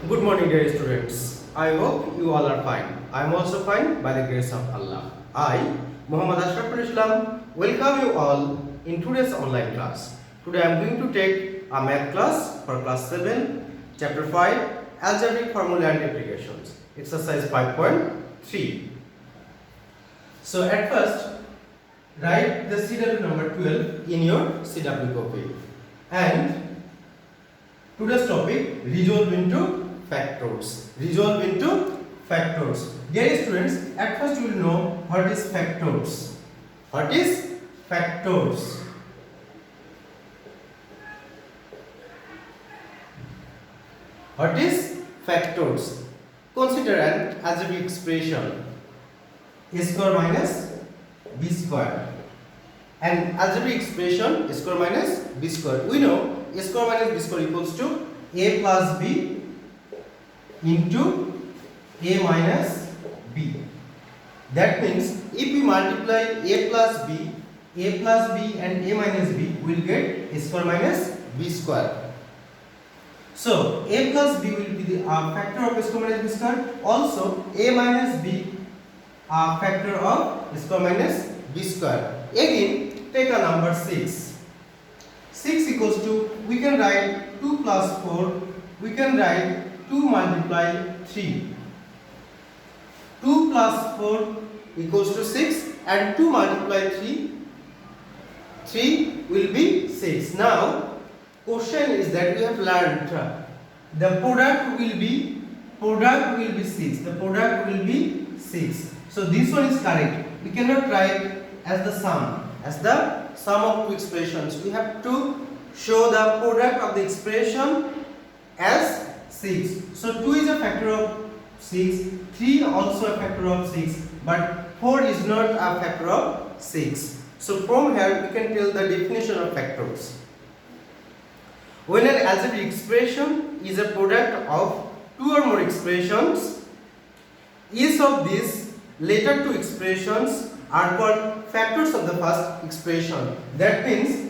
Good morning, dear students. I hope you all are fine. I am also fine by the grace of Allah. I, Muhammad Ashraful Islam, welcome you all in today's online class. Today I am going to take a math class for class 7, chapter 5, algebraic formula and applications, exercise 5.3. So at first, write the CW number 12 in your CW copy. And today's topic, resolve into factors. Resolve into factors. Dear students, at first you will know what is factors. What is factors? What is factors? Consider an algebraic expression a square minus b square. An algebraic expression a square minus b square. We know a square minus b square equals to a plus b into a minus b. That means if we multiply a plus b and a minus b, we will get a square minus b square. So a plus b will be the factor of a square minus b square. Also a minus b factor of a square minus b square. Again, take a number 6. 6 equals to, we can write 2 plus 4, we can write 2 multiply 3. 2 plus 4 equals to 6 and 2 multiply 3, 3 will be 6. Now, question is that we have learned the product will be 6. The product will be 6. So this one is correct. We cannot write as the sum of two expressions. We have to show the product of the expression as 6. So 2 is a factor of 6, 3 also a factor of 6, but 4 is not a factor of 6. So from here we can tell the definition of factors. When an algebraic expression is a product of two or more expressions, each of these later two expressions are called factors of the first expression. That means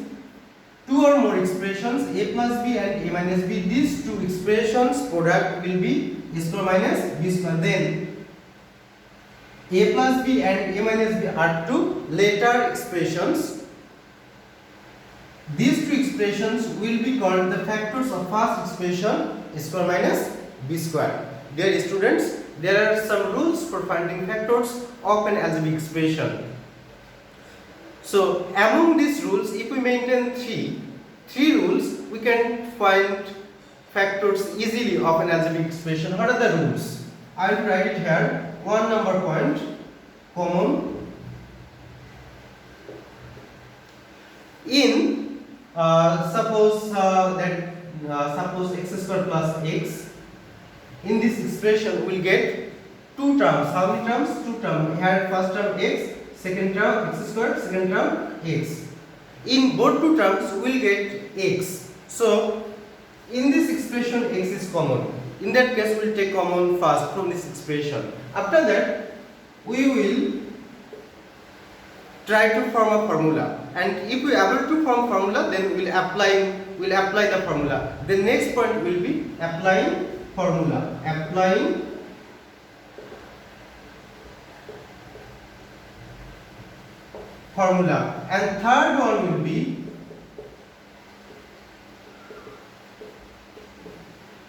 two or more expressions a plus b and a minus b, these two expressions product will be a square minus b square. Then a plus b and a minus b are two later expressions. These two expressions will be called the factors of first expression a square minus b square. Dear students, there are some rules for finding factors of an algebraic expression. So among these rules, if we maintain three rules, we can find factors easily of an algebraic expression. What are the rules? I will write it here. 1 number point, common. In suppose x square plus x. In this expression, we will get two terms. How many terms? Two terms. We had first term x, second term x square, second term x. In both two terms, we will get x. So, in this expression, x is common. In that case, we will take common first from this expression. After that, we will try to form a formula. And if we are able to form formula, then we will apply the formula. The next point will be applying formula. Applying formula. And third one will be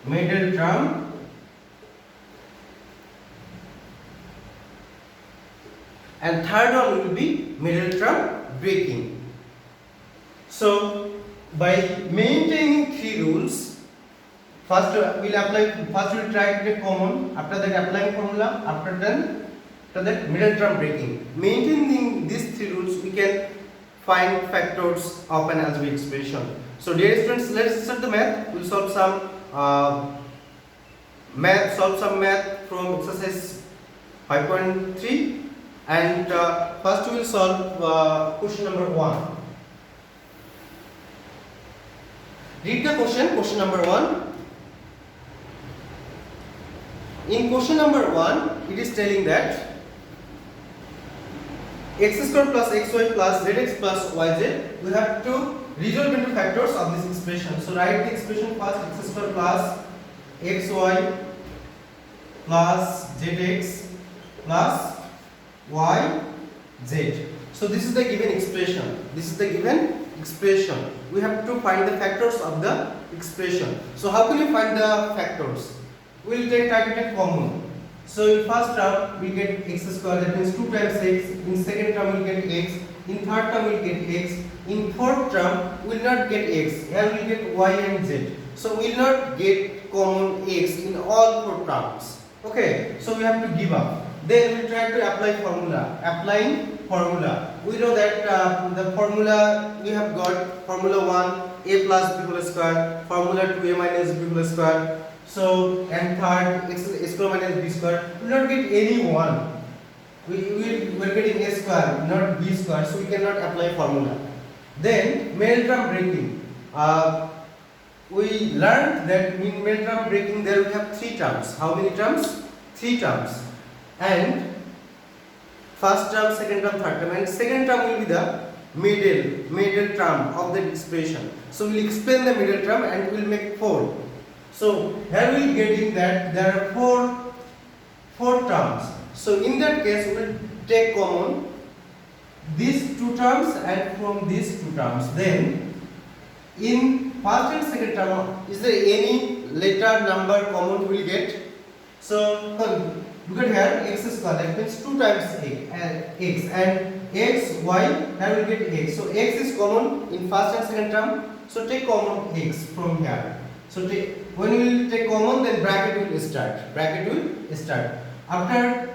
middle term. And third one will be middle term breaking. So by maintaining three rules, first we'll try to take common, after that applying formula, after that middle term breaking. Maintaining these three rules, we can find factors of an algebraic expression. So dear students, let's start the math. We'll solve some math from exercise 5.3. And first we will solve question number 1. Read the question number 1. In question number 1, it is telling that x square plus xy plus zx plus yz, we have to resolve into factors of this expression. So write the expression first, x square plus xy plus zx plus yz. So this is the given expression. This is the given expression. We have to find the factors of the expression. So how can you find the factors? We will try to take common. So in first term we get x square, that means 2 times x. In second term we get x. In third term we will get x. In fourth term we will not get x. Here we will get y and z. So we will not get common x in all four terms. Okay. So we have to give up. Then we try to apply formula. Applying formula. We know that the formula we have got formula 1 a plus b whole square, formula 2 a minus b whole square. So and third x square minus b square. We will not get any one. We are getting a square, not b square. So we cannot apply formula. Then middle term breaking. We learned that in middle term breaking there we have three terms. How many terms? Three terms. And first term, second term, third term, and second term will be the middle term of the expression. So we will explain the middle term and we will make four. So here we will getting that there are four terms. So in that case we will take common these two terms and from these two terms. Then in first and second term, is there any letter number common we will get? So look at here, x square, that means 2 times x, and x, y, here we get x. So x is common in first and second term. So take common x from here. So when we will take common, then bracket will start. Bracket will start. After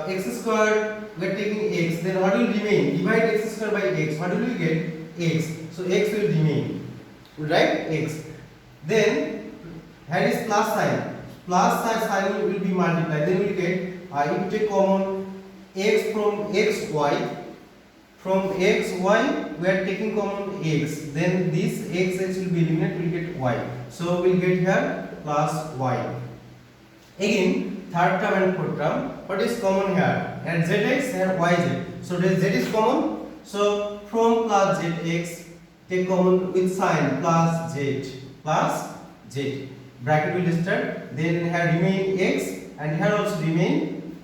x square, we are taking x. Then what will remain? Divide x square by x. What will we get? X. So x will remain. We write x. Then here is plus sign. Plus sign will be multiplied. Then we will get if you take common x from xy. From xy we are taking common x. Then this x will be eliminated. We will get y. So we will get here plus y. Again third term and fourth term. What is common here? And zx and yz. So z is common. So from plus zx take common with sign plus z plus z. Bracket will start. Then here remain x and here also remain.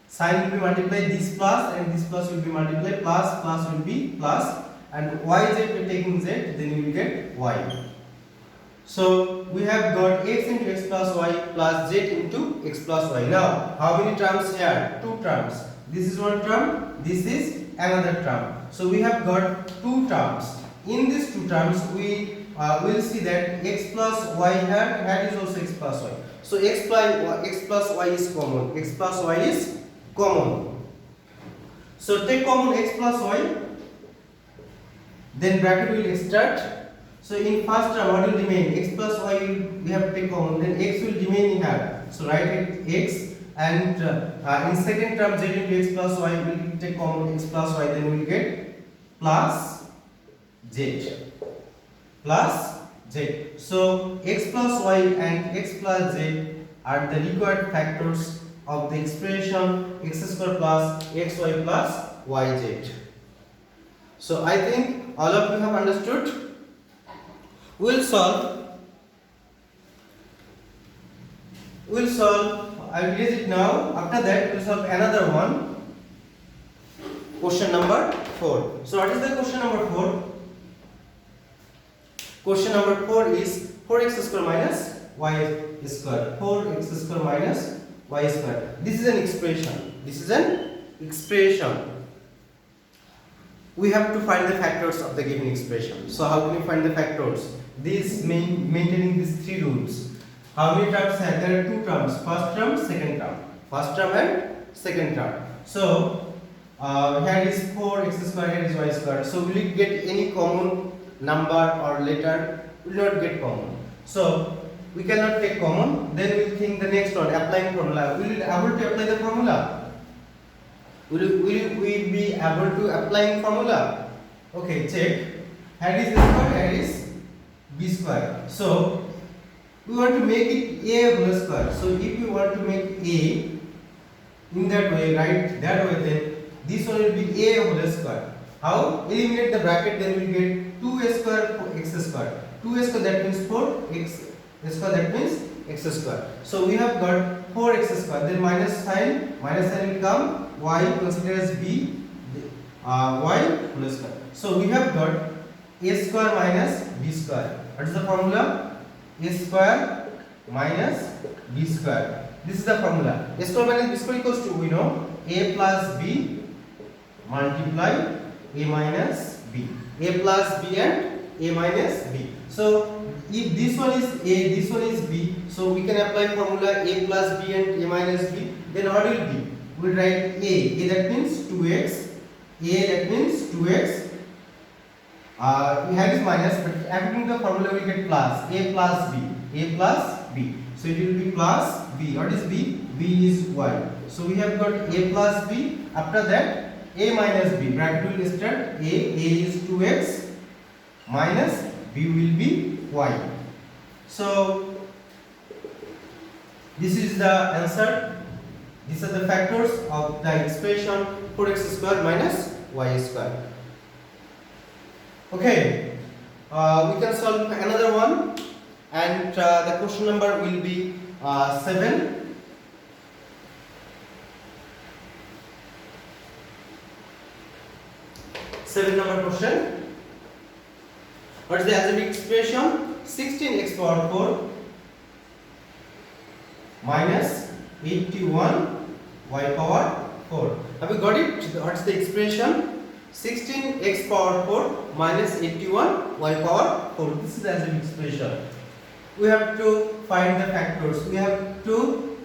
Sign will be multiplied. This plus and this plus will be multiplied. Plus will be plus. And yz we are taking z. Then you will get y. So we have got x into x plus y plus z into x plus y. Now how many terms here? Two terms. This is one term. This is another term. So we have got two terms. In these two terms we will see that x plus y here is also x plus y. So x plus y is common. X plus y is common. So take common x plus y. Then bracket will start. So in first term what will remain? X plus y we have to take common. Then x will remain here. So write it x. And in second term z into x plus y will take common x plus y. Then we will get plus z. Plus z. So x plus y and x plus z are the required factors of the expression x square plus xy plus yz. So I think all of you have understood. We will solve. I will erase it now. After that we will solve another one. Question number 4. So what is the question number 4? Question number 4 is 4x square minus y square. 4x square minus y square. This is an expression. This is an expression. We have to find the factors of the given expression. So how can we find the factors? Maintaining these three rules. How many terms are there? There are two terms. First term, second term. First term and second term. So here is 4x square, here is y square. So will we get any common number or letter? We will not get common. So we cannot take common. Then we will think the next one, applying formula. Will we be able to apply the formula? Will we be able to apply formula? Okay, check. Here is a square, here is b square. So we want to make it a whole square. So if you want to make a in that way, right, that way, then this one will be a whole square. How? Eliminate the bracket, then we get 2a square x square. 2a square that means 4, x square that means x square. So we have got 4x square. Then minus sign will come. Y consider as b. Y whole square. So we have got a square minus b square. What is the formula? A square minus b square. This is the formula. A square minus b square equals to, we know, a plus b multiply a minus b. A plus b and a minus b. So if this one is a, this one is b, so we can apply formula a plus b and a minus b. Then what will be? We will write a that means 2x, a that means 2x. We have this minus, but applying the formula we get plus a plus b, a plus b. So it will be plus b. What is b? B is y. So we have got a plus b. After that a minus b. Bracket will start a is 2x minus b will be y. So this is the answer. These are the factors of the expression 4x square minus y square. Okay, we can solve another one, and the question number will be 7. Number question. What is the algebraic expression? 16x power 4 minus 81 y power 4. Have you got it? What is the expression? 16x power 4 minus 81 y power 4. This is the algebraic expression. We have to find the factors. We have to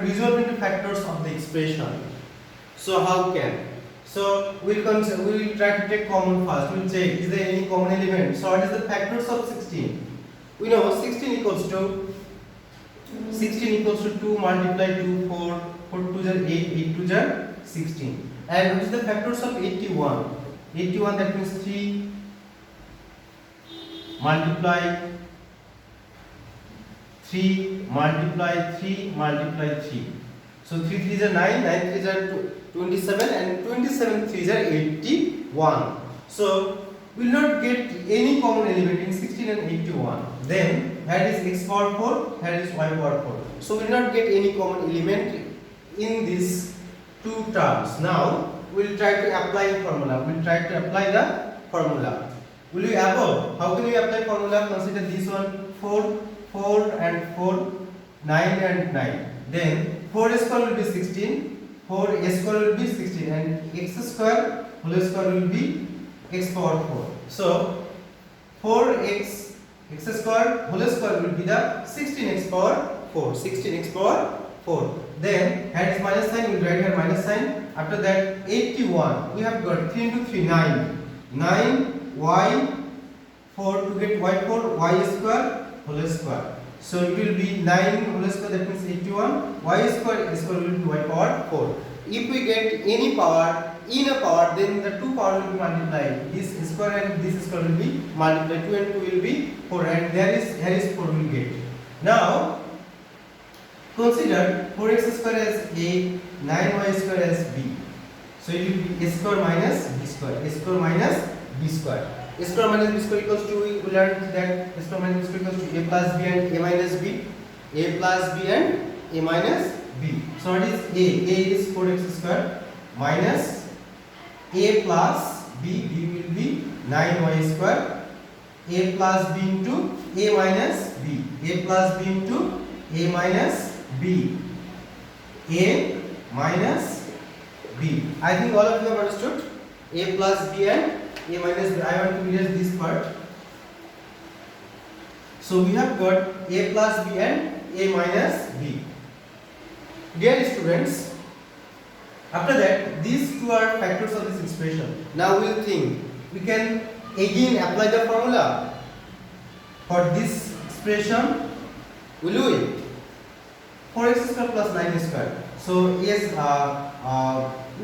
resolve into factors of the expression. So how can? So we'll try to take common first. We'll check is there any common element. So what is the factors of 16? We know 16 equals to 2 multiply 2 4 2 are 8 2 are 16. And what is the factors of 81? 81 that means 3 multiply 3 multiply 3 multiply 3. So 3 3s are 9, 9 3s are 27 and 27 3s are 81. So we will not get any common element in 16 and 81. Then here is x power 4, here is y power 4. So we will not get any common element in these two terms. Now we will try to apply formula. We will try to apply the formula. Will you above? How can we apply formula? Consider this one 4 and 4, 9 and 9. Then 4 square will be 16. 4 square will be 16 and x square whole square will be x power 4. So 4x square whole square will be the 16x power 4. 16x power 4. Then here is minus sign. We will write here minus sign. After that 81. We have got 3 into 3 9. 9 y 4 to get y 4 y square whole square. So it will be 9 whole square, that means 81. Y square will be y power 4. If we get any power in a power, then the two power will be multiplied. This square and this square will be multiplied. 2 and 2 will be 4, and here is 4 will get. Now consider 4x square as a, 9y square as b. So it will be a square minus b square. A square minus b square. A square minus b square equals to, we learned that a square minus b square equals to a plus b and a minus b. A plus b and a minus b. So what is a? A is 4x square minus a plus b. B will be 9y square. A plus b into a minus b. A plus b into a minus b. A minus b. I think all of you have understood. A plus b and a minus b. I want to erase this part. So we have got a plus b and a minus b. Dear students, after that these two are factors of this expression. Now we will think we can again apply the formula for this expression. Will we? 4x square plus 9 square. So yes,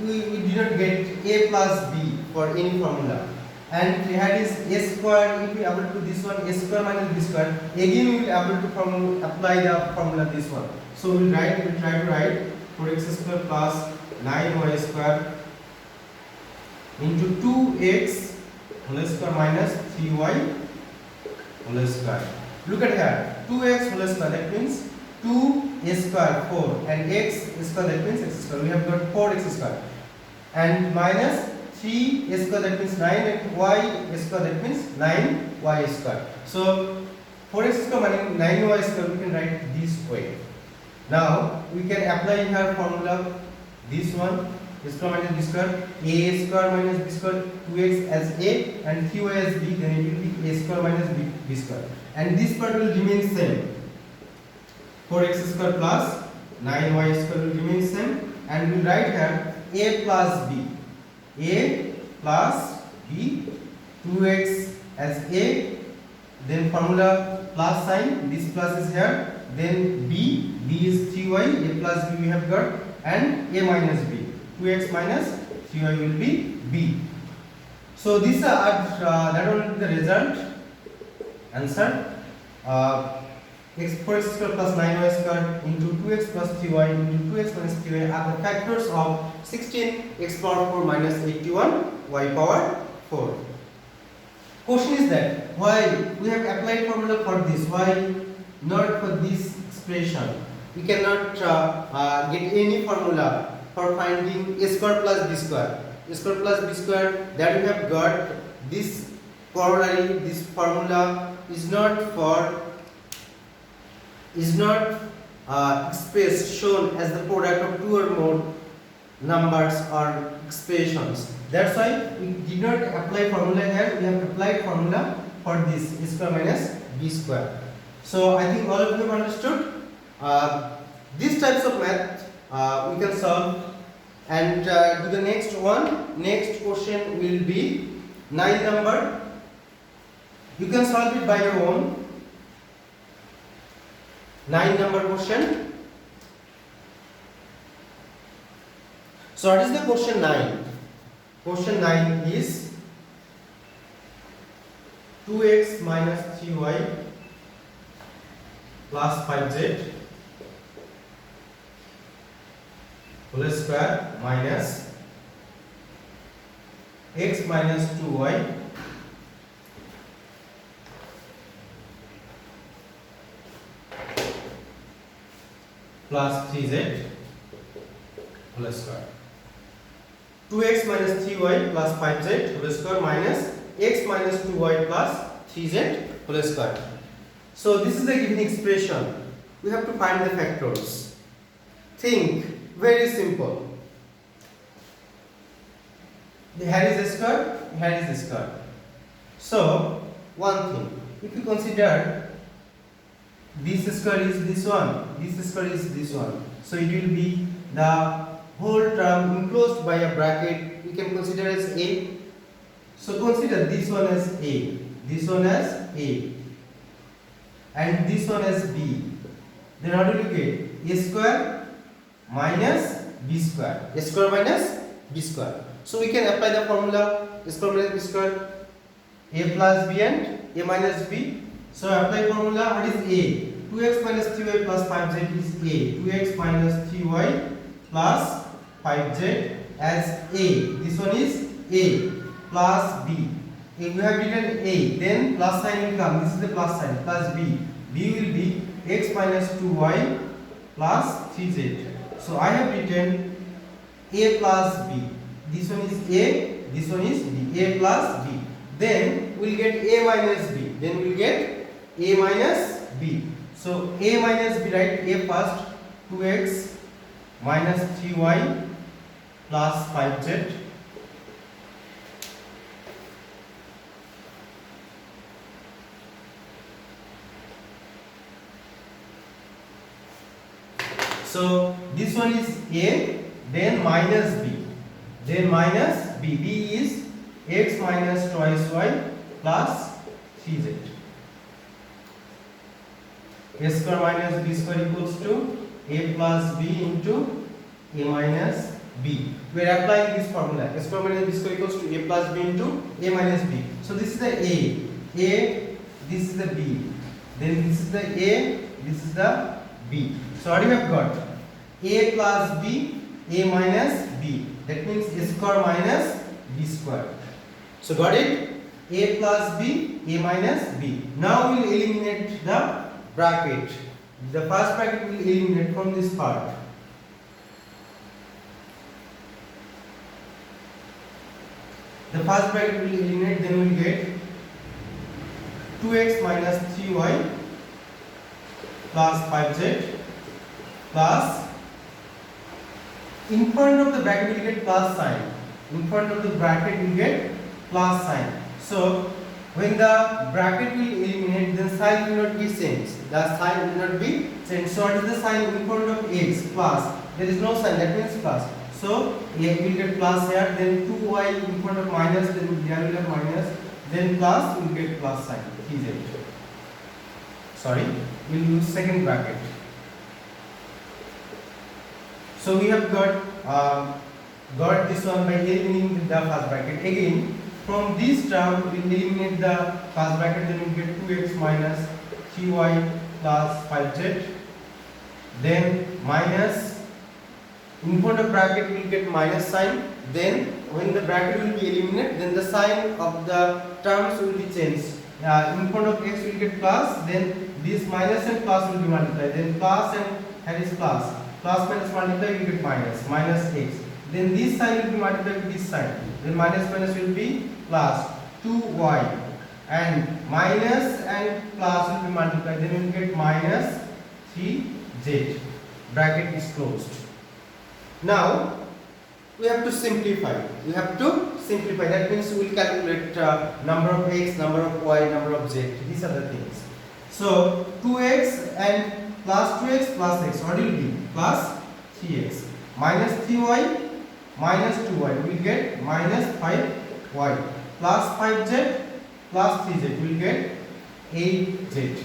we did not get a plus b for any formula. And here is a square. If we able to do this one, a square minus b square, again we will able to apply the formula this one. So we will try to write 4x square plus 9y square into 2x whole square minus 3y whole square. Look at here, 2x whole square, that means 2a square 4, and x square, that means x square. We have got 4x square, and minus 3a square, that means 9, and y square, that means 9y square. So 4x square minus 9y square we can write this way. Now we can apply here formula, this one, a square minus b square, a square minus b square, 2x as a and 3y as b, then it will be a square minus b square, and this part will remain same. 4x square plus 9y square will remain same, and we will write here a plus b, a plus b, 2x as a, then formula plus sign, this plus is here, then b is 3y, a plus b we have got, and a minus b, 2x minus 3y will be b. So these are that will be the result answer. X4x square plus 9y square into 2x plus 3y into 2x minus 3y are the factors of 16x power 4 minus 81y power 4. Question is that why we have applied formula for this, why not for this expression? We cannot get any formula for finding a square plus b square. A square plus b square that we have got, this corollary, this formula is not expressed, shown as the product of two or more numbers or expressions. That's why we did not apply formula here. We have applied formula for this, a square minus b square. So I think all of you have understood. These types of math we can solve, and do the next one. Next question will be 9 number. You can solve it by your own. 9 number question. So what is the question 9? Question 9 is 2x minus 3y plus 5z whole square minus x minus 2y plus 3z whole square. 2x minus 3y plus 5z whole square minus x minus 2y plus 3z whole square. So this is the given expression. We have to find the factors. Think, very simple. Here is a square, here is a square. So one thing, if you consider this square is this one, this square is this one, so it will be the whole term enclosed by a bracket. We can consider as a. So consider this one as a, this one as a, and this one as b. Then how do you get? A square minus b square, a square minus b square. So we can apply the formula, a square minus b square, a plus b and a minus b. So apply formula. What is a? 2x minus 3y plus 5z is a. 2x minus 3y plus 5z as a. This one is a plus b. If we have written a, then plus sign will come. This is the plus sign, plus b. b will be x minus 2y plus 3z. So I have written a plus b. This one is a, this one is b. A plus b. Then we will get a minus b. Then we will get a minus b. So a minus b, right? A first, 2x minus 3y plus 5z so this one is a, then minus b, then minus b. b is x minus twice y plus 3z. A square minus b square equals to a plus b into a minus b. We are applying this formula. A square minus b square equals to a plus b into a minus b. So this is the a, this is the b, then this is the a, this is the b. So what do you have got? A plus b, a minus b. That means a square minus b square. So got it? A plus B, A minus B. Now we will eliminate the bracket. The first bracket will eliminate from this part. The first bracket will eliminate, then we will get 2x minus 3y plus 5z plus, in front of the bracket we will get plus sign. In front of the bracket we will get plus sign. So when the bracket will eliminate, then sign will not be changed. The sign will not be changed. So what is the sign in front of x? Plus. There is no sign, that means plus. So here we will get plus here, then 2y in front of minus, then here we will have minus, then plus, we will get plus sign. Sorry, we will use second bracket. So we have got this one by eliminating the first bracket. Again, from this term we will eliminate the first bracket, then we will get 2x minus 3y plus 5z, then minus, in front of bracket we will get minus sign, then when the bracket will be eliminated, then the sign of the terms will be changed. In front of x we will get plus, then this minus and plus will be multiplied, then plus and here is plus minus multiply, we will get minus x, then this sign will be multiplied with this sign, then minus will be plus 2y, and minus and plus will be multiplied, then we will get minus 3z. Bracket is closed. Now we have to simplify. That means we will calculate number of x, number of y, number of z. These are the things. So 2x and plus 2x plus x. What will be? Plus 3x. Minus 3y minus 2y. We will get minus 5y. Plus 5z plus 3z. We will get 8z.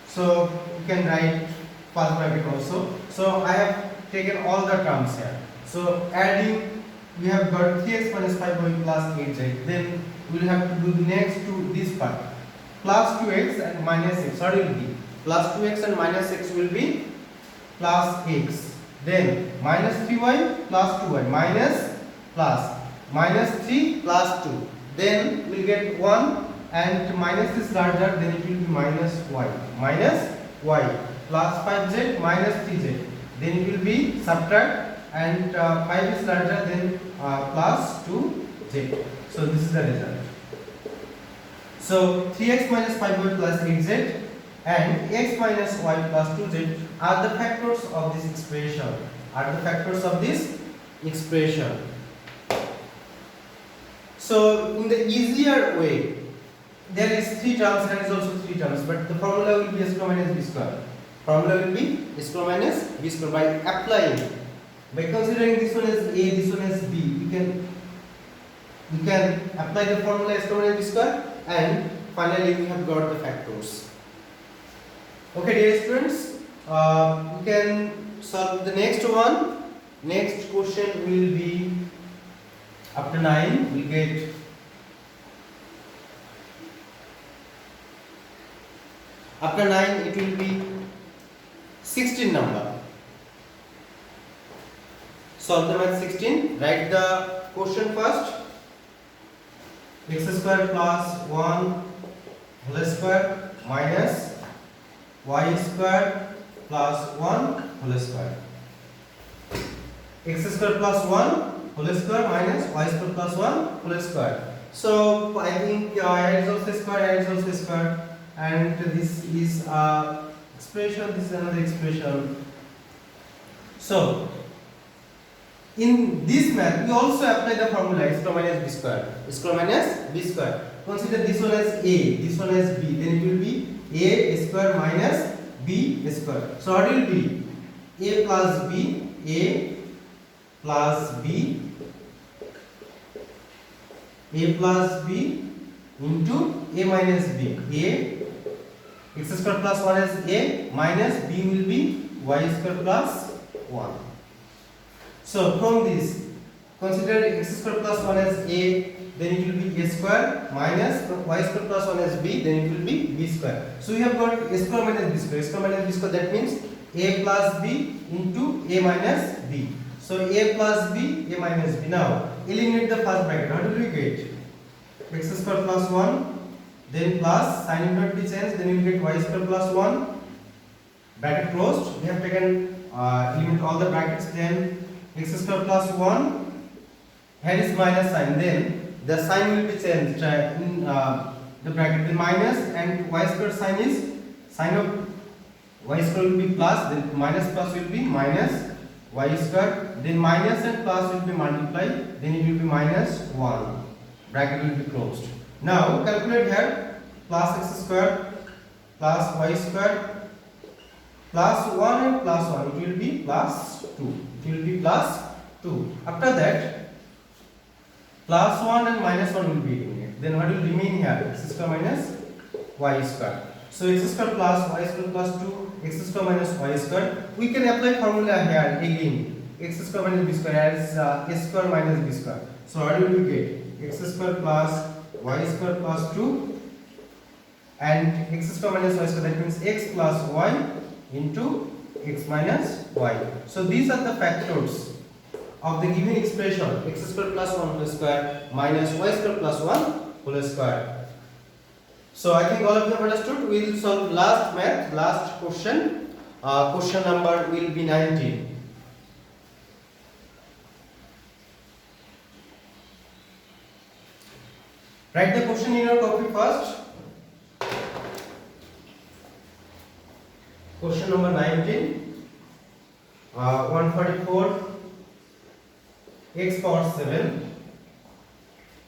So you can write first bracket also. So I have taken all the terms here. So adding, we have got 3x minus 5y plus 8z. Then we will have to do the next to this part. Plus 2x and minus x. What will be? Plus 2x and minus x will be plus x. Then minus 3y plus 2y minus plus minus 3 plus 2. Then we will get 1 and minus is larger, then it will be minus y. Minus y plus 5z minus 3z. Then it will be subtract, and 5 is larger than plus 2z. So this is the result. So 3x minus 5y plus 8z and x minus y plus 2z are the factors of this expression. So in the easier way, there is 3 terms, there is also 3 terms, but the formula will be a square minus b square. Formula will be a square minus b square. By applying, by considering this one as a, this one as b, we can apply the formula a square minus b square, and finally we have got the factors. Okay, dear students, you can solve the next one. Next question will be after 9. We get after 9 it will be 16 number. Solve them at 16. Write the question first. X square plus 1 whole square minus y square plus 1 whole square. X square plus 1 whole square minus y square plus 1 whole square. So I think here is also square, here is also square, and this is expression, this is another expression. So in this math we also apply the formula square minus b square. Square minus b square. Consider this one as a, this one as b, then it will be a square minus b square. So what will be? A plus b, a plus b, a plus b into a minus b. A x square plus 1 is a, minus b will be y square plus 1. So from this, consider x square plus 1 as a, then it will be a square, minus y square plus 1 as b, then it will be b square. So we have got a square minus b square. Square minus b square, that means a plus b into a minus b. So a plus b, a minus b. Now eliminate the first bracket. What will we get? x square plus 1, then plus sign will not be changed, then you will get y square plus 1, bracket closed. We have taken eliminate all the brackets, then x square plus 1, here is minus sign, then the sign will be changed in the bracket, the minus, and y square sign is sign of y square will be plus, then minus plus will be minus y square, then minus and plus will be multiplied, then it will be minus 1, bracket will be closed. Now calculate here, plus x square plus y square plus 1 and plus 1, it will be plus 2, it will be plus 2. After that, plus 1 and minus 1 will be eliminated, then what will remain here, x square minus y square. So x square plus y square plus 2, x square minus y square. We can apply formula here again, x square minus b square as a square minus b square. So what will we get, x square plus y square plus 2 and x square minus y square, that means x plus y into x minus y. So these are the factors of the given expression, x square plus 1 whole square minus y square plus 1 whole square. So I think all of you have understood. We will solve last math, last question. Question number will be 19. Write the question in your copy first. Question number 19. 144 x power 7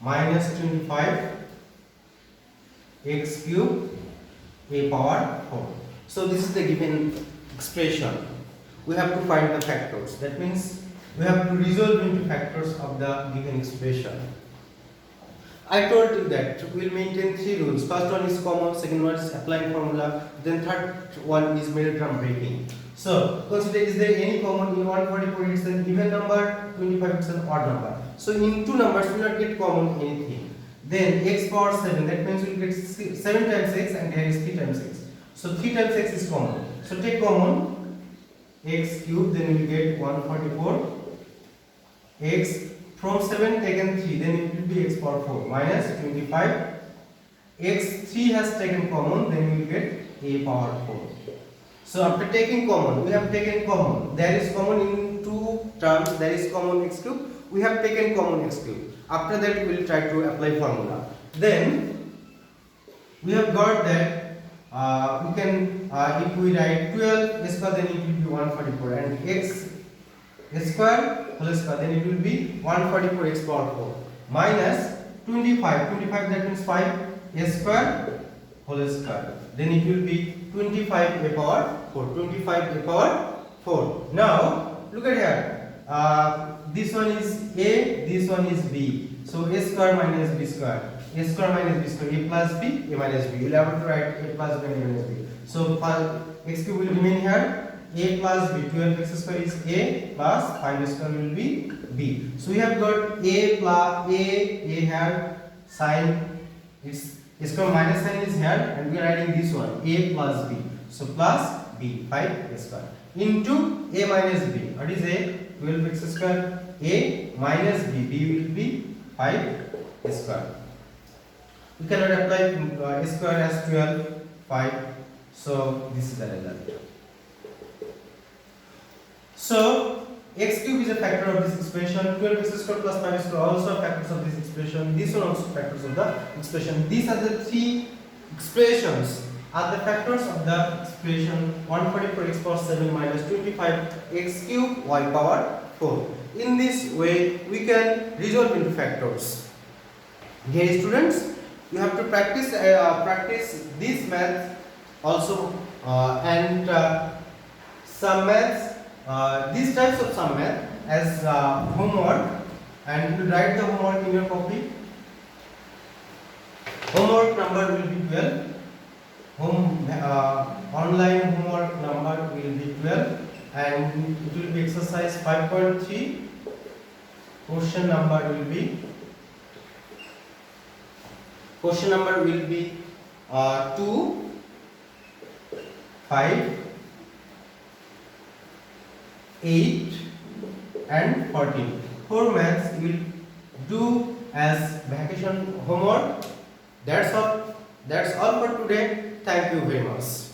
minus 25 x cube a power 4. So this is the given expression. We have to find the factors. That means we have to resolve into factors of the given expression. I told you that we will maintain three rules. First one is common, second one is applying formula, then third one is middle term breaking. So consider, is there any common in 144? It's an even number, 25 it's an odd number. So in two numbers we will not get common anything. Then x power 7, that means we will get 7 times x and here is 3 times x. So 3 times x is common. So take common x cube, then we will get 144 x. From 7 taken 3, then it will be x power 4 minus 25 x. 3 has taken common, then we will get a power 4. So after taking common, we have taken common. There is common in two terms, there is common x cube. We have taken common x cube. After that we will try to apply formula. Then we have got that we can if we write 12 square, then it will be 144, and x square whole square, then it will be 144 x power 4 minus 25 that means 5 a square whole square, then it will be 25 a power 4, 25 a power 4. Now look at here, this one is a, this one is b. So a square minus b square, a square minus b square, a plus b, a minus b. You will have to write a plus b and a minus b. So x cube will remain here. A plus b, 12x square is a plus 5 square will be b. So we have got a plus a here sign, its square minus sign is here, and we are writing this one a plus b. So plus b, 5 square into a minus b. What is a? 12x square, a minus b, b will be 5 square. We cannot apply square as 12, 5. So this is the result. So x cube is a factor of this expression, 12x square plus 5 square also factors of this expression, this one also factors of the expression. These are the three expressions are the factors of the expression 144 x power 7 minus 25 x cube y power 4. In this way we can resolve into factors. Dear students, you have to practice this math also and some maths, these types of some math as homework, and you write the homework in your copy. Homework number will be 12. Online homework number will be 12, and it will be exercise 5.3. Question number will be 2, 5, 8 and 14. For maths you will do as vacation homework. That's all for today. Thank you very much.